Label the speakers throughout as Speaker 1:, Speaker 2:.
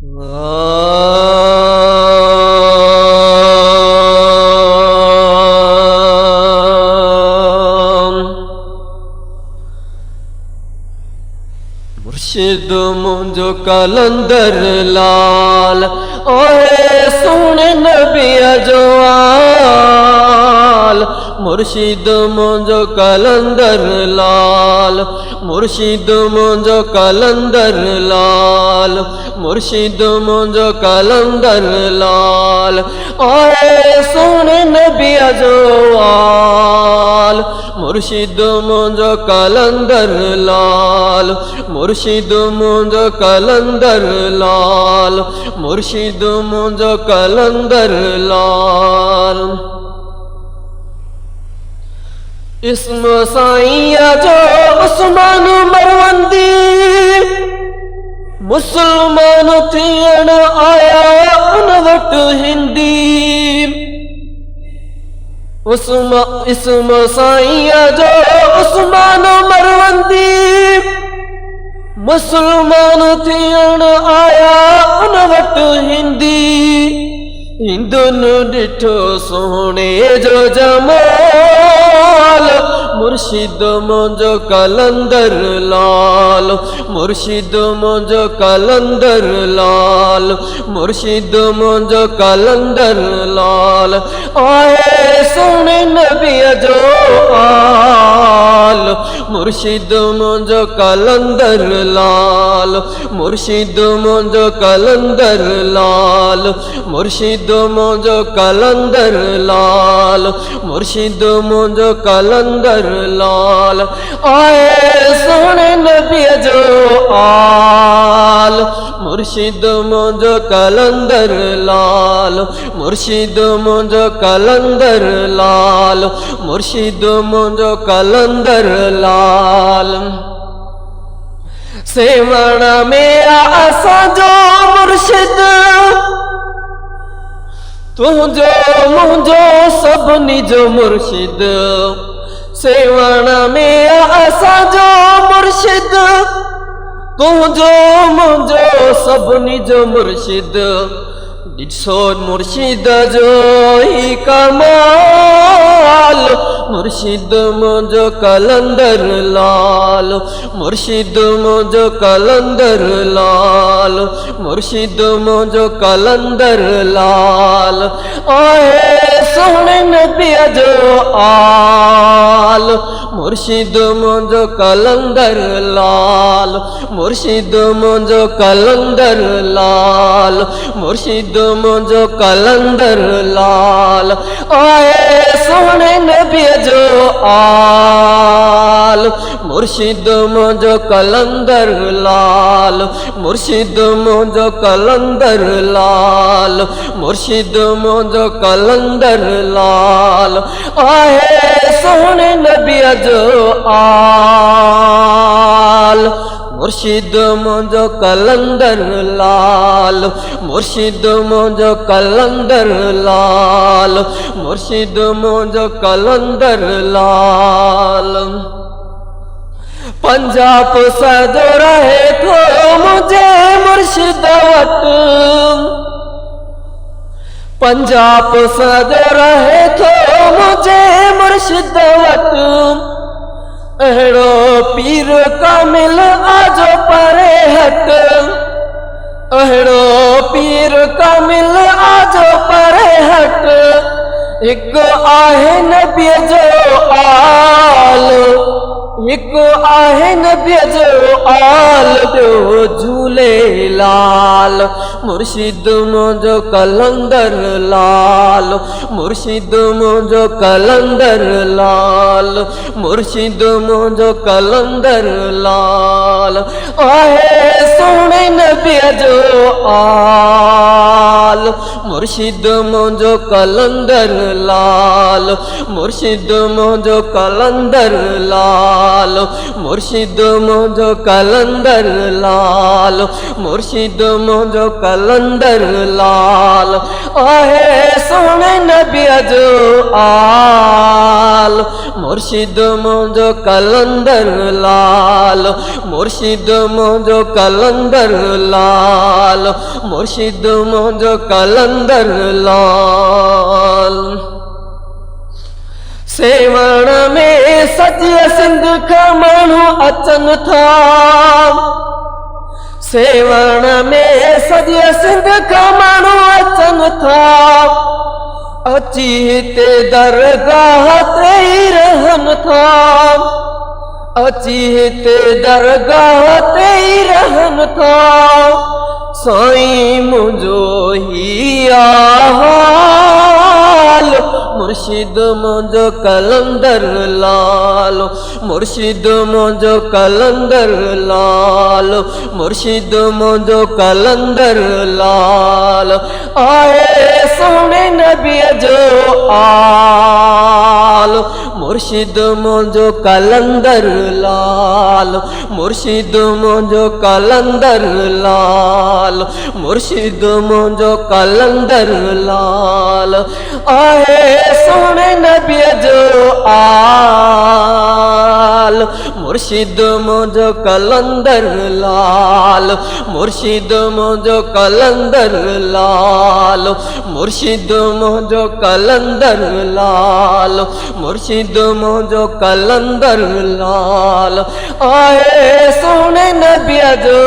Speaker 1: मुर्शिद मुंजो कलंदर लाल ओए सोने नबी अजवाल। मुर्शिद मुंजो कलंदर लाल, मुर्शिद मुंजो कलंदर लाल, मुर्शिद मुंजो कलंदर लाल ओए सोने नबी अजवाल। मुर्शिद मुंजो कलंदर लाल, मुर्शिद मुंजो कलंदर लाल, मुर्शिद मुंजो कलंदर लाल। इस्म साईया जो उस्मान मरवंदी मुसलमान थियण आया उन वट हिंदी। इस्म साईया जो उस्मान मरवंदी मुसलमान थियण आया उन वट हिंदी। हिंदुन डिठो सोने जो जमाल, मुर्शिद मुंजो कलंदर लाल, मुर्शिद मुंजो कलंदर लाल, मुर्शिद मुंजो कलंदर लाल आए सोने नबी जो आल। मुर्शिद मुंजो कलंदर लाल, मुर्शिद मुंजो कलंदर लाल, मुर्शिद मुंजो कलंदर लाल, मुर्शिद मुंजो कलंदर लाल आए सोने नबी जो आल। मुर्शिद मुंजो कलंदर लाल, मुर्शिद मुंजो कलंदर लाल, मुर्शिद मुंजो कलंदर लाल। सेवण में आसा जो मुर्शिद तुझो मुझो सभनी जो मुर्शिद। सेवण में आसा जो मुर्शिद तुझो मुझो सभनी जो मुर्शिद। ॾिसो मुर्शिद जो ही कमाल, मुर्शिद मुंजो कलंदर लाल, मुर्शिद मुंजो कलंदर लाल, मुर्शिद मुंजो कलंदर लाल आए सोने नबी जो आल। मुर्शिद मुंजो कलंदर लाल, मुर्शिद मुंजो कलंदर लाल, मुर्शिद मुंजो कलंदर लाल आए सोने नबी जो आल। मुर्शिद मुंजो कलंदर लाल, मुर्शिद मुंजो कलंदर लाल, मुर्शिद मुंजो कलंदर लाल आए सोने नबी जो आल। मुर्शिद मुंजो कलंदर लाल, मुर्शिद मुंजो कलंदर लाल, मुर्शिद मुंजो कलंदर लाल। पंजाब सदो रहे थो मुझे मुर्शिद वट, पंजाब सदो रहे थो मुझे मुर्शिद वट। अहिड़ो पीर कामिल आजो परे हट, अहिड़ो पीर कामिल आजो परे हट। हिक आहे नबी जो आल, हिक आहे नबी जो आल ॿियो झूलेलाल। मुर्शिद मुंजो कलंदर लाल, मुर्शिद मुंजो कलंदर लाल, मुर्शिद मुंजो कलंदर लाल आहे सोने नबी जो आल। मुर्शिद मुंजो कलंदर लाल, मुर्शिद मुंजो कलंदर लाल, मुर्शिद मुंजो कलंदर लाल, मुर्शिद मुंजो कलंदर लाल आहे सोने नबी जो आल। मुर्शिद मुझो कलंदर लाल, मुर्शिद मुझो कलंदर लाल, मुर्शिद मुझो कलंदर लाल। सेवण में सॼे सिंध खां माण्हू अचनि था, सेवण में सॼे सिंध खां माण्हू अचनि था, अची हिते दरगाह ते ई रहनि था, अची हिते दरगाह ते ई रहनि था। साईं मुझो ही हाल, मुर्शिद मुझो कलंदर लाल, मुर्शिद मुझो कलंदर लाल, मुर्शिद मुझो कलंदर लाल। आए सोने नबी जो आल, मुर्शिद मुझो कलंदर लाल, मुर्शिद मुझो कलंदर लाल, मुर्शिद मुझो कलंदर लाल। आए सोने नबी जो आल, मुर्शिद मुझो कलंदर लाल, मुर्शिद मुझो कलंदर लाल, मुर्शिद मुझो कलंदर लाल, मुर्शिद मुझो कलंदर लाल। आए सोने नबी जो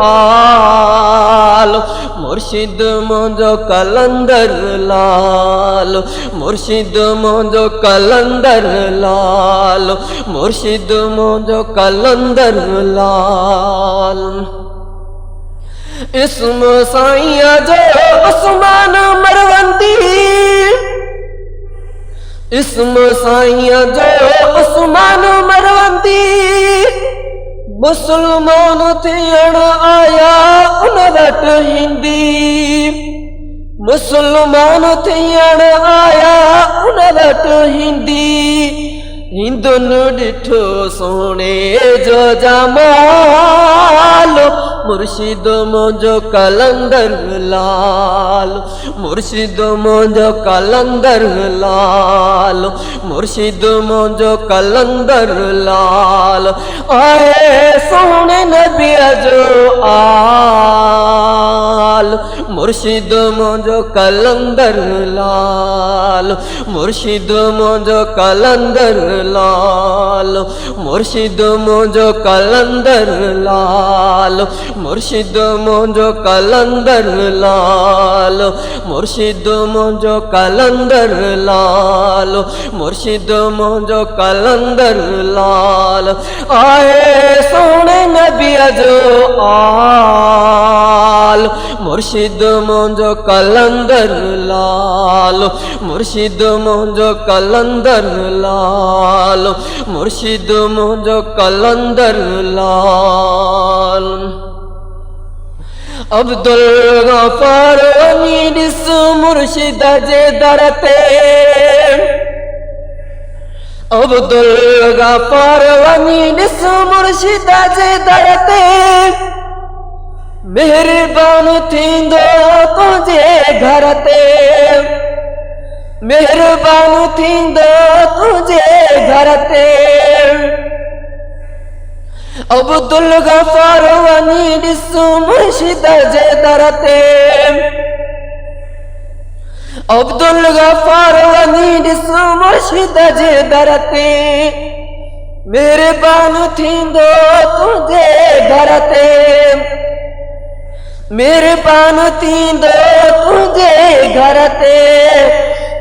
Speaker 1: आल, मुर्शिद मुझो कलंदर लाल, मुर्शिद मुझो कलंदर लाल, मुर्शिद मुझो कलंदर लाल। इस्म साईं जो उस्मान मरवंती, इस्म साईं जो उस्मान मरवंती, मुसलमान थियण आया उन वट हिंदी, मुसलमान थियण आया उन वट हिंदी। हिंदुन ॾिठो सोने जो जमाल, मुर्शिद मुझो कलंदर लाल, मुर्शिद मुझो कलंदर लाल, मुर्शिद मुझो कलंदर लाल। आए सोने नबी जो आल, मुर्शिद मुझो कलंदर लाल, मुर्शिद मुझो कलंदर लाल, मुर्शिद मुझो कलंदर लाल, मुर्शिद मुझो कलंदर लाल, मुर्शिद मुझो कलंदर लाल, मुर्शिद मुझो कलंदर लाल। आए सोने नबी जो आल, मुर्शिद मुझो कलंदर लाल, मुर्शिद मुझो कलंदर लाल, मुर्शिद मुझो कलंदर लाल। अब्दुल गफार वञी ॾिस मुर्शिद जे दर ते, अब्दुल गफार वञी ॾिस मुर्शिद जे दर ते, मेहरबान थींदो तुंहिंजे घर ते, मेहरबान थींदो तुंहिंजे घर ते। अब्दुल गफार वञी ॾिस मुर्शिद जे दर ते, अब्दुल गफार वञी ॾिस मुर्शिद जे दर ते, मेहरबान थींदो तुंहिंजे घर ते, मेहरबान थींदो तुंहिंजे घर ते।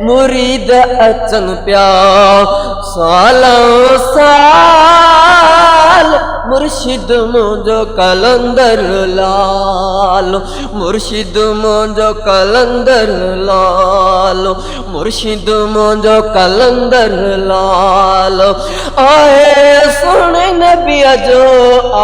Speaker 1: मुरीद अचनि पिया सालों साल, मुर्शिद मुझो कलंदर लाल, मुर्शिद मुझो कलंदर लाल, मुर्शिद मुझो कलंदर लाल। आए सोने नबी जो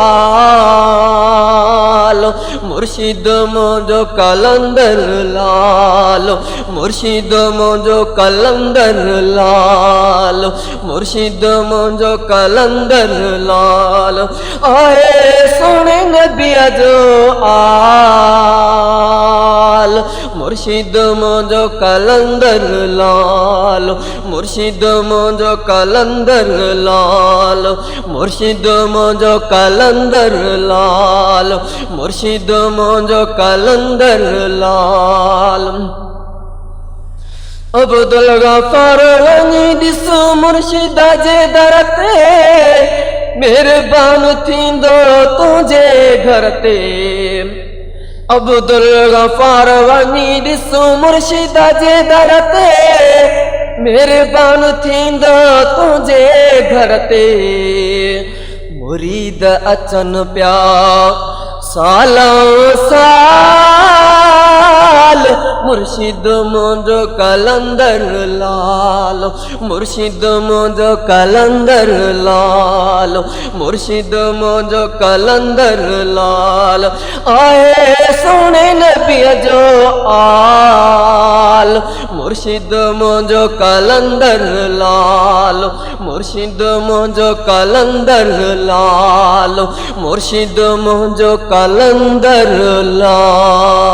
Speaker 1: आल, मुर्शिद मुझो कलंदर लाल, मुर्शिद मुझो कलंदर लाल, मुर्शिद मुझो कलंदर लाल। आए सोने नबी जो आल, मुर्शिद मुर्शिद मुझो कलंदर लाल, मुर्शिद मुझो कलंदर लाल, मुर्शिद मुझो कलंदर लाल, मुर्शिद मुझो कलंदर लाल। अब्दुल गफ्फार वञी ॾिस मुर्शिद जे दर ते, मेहरबान थींदो तुंहिंजे घर ते। अब्दुल गफ्फार वञी ॾिस मुर्शिद जे दर ते, मेहरबान थींदो तुंहिंजे घर ते। मुरीद अचनि पिया सालों साल, मुर्शिद मुझो कलंदर लाल, मुर्शिद मुझो कलंदर लाल, मुर्शिद मुझो कलंदर लाल। आए सोने नबी जो आल, मुर्शिद मुझो कलंदर लाल, मुर्शिद मुझो कलंदर लाल, मुर्शिद मुझो कलंदर लाल।